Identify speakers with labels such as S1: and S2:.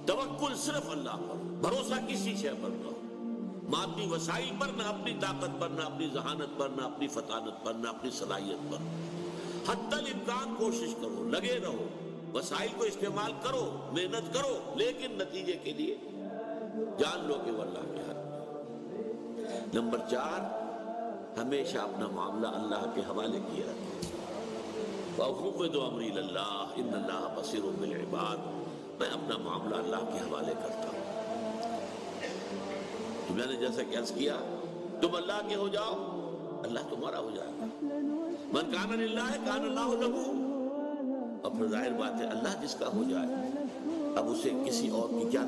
S1: तवक्कुल सिर्फ अल्लाह पर, भरोसा किसी शय पर ना हो, मादी वसाइल पर ना, अपनी ताकत पर ना, अपनी जहानत पर ना, अपनी फतानत पर ना, अपनी सलाहियत पर। हत्तल इम्कान कोशिश करो, लगे रहो, वसाइल को इस्तेमाल करो, मेहनत करो, लेकिन नतीजे के लिए जान लो कि वो अल्लाह के हाथ में। नंबर 4, हमेशा अपना मामला अल्लाह के हवाले किए रखें। वअफ़व्विज़ु अम्री इलल्लाह इन्नल्लाह बसीरुम बिल इबाद। मैं अपना मामला अल्लाह के हवाले करता हूँ। तो मैंने जैसा कि अर्ज़ किया, तुम अल्लाह के हो जाओ, अल्लाह तुम्हारा हो जाएगा। मन कान लिल्लाह कान अल्लाहु लहू। और फिर जाहिर बात है, अल्लाह जिसका हो जाए, अब उसे किसी और की क्या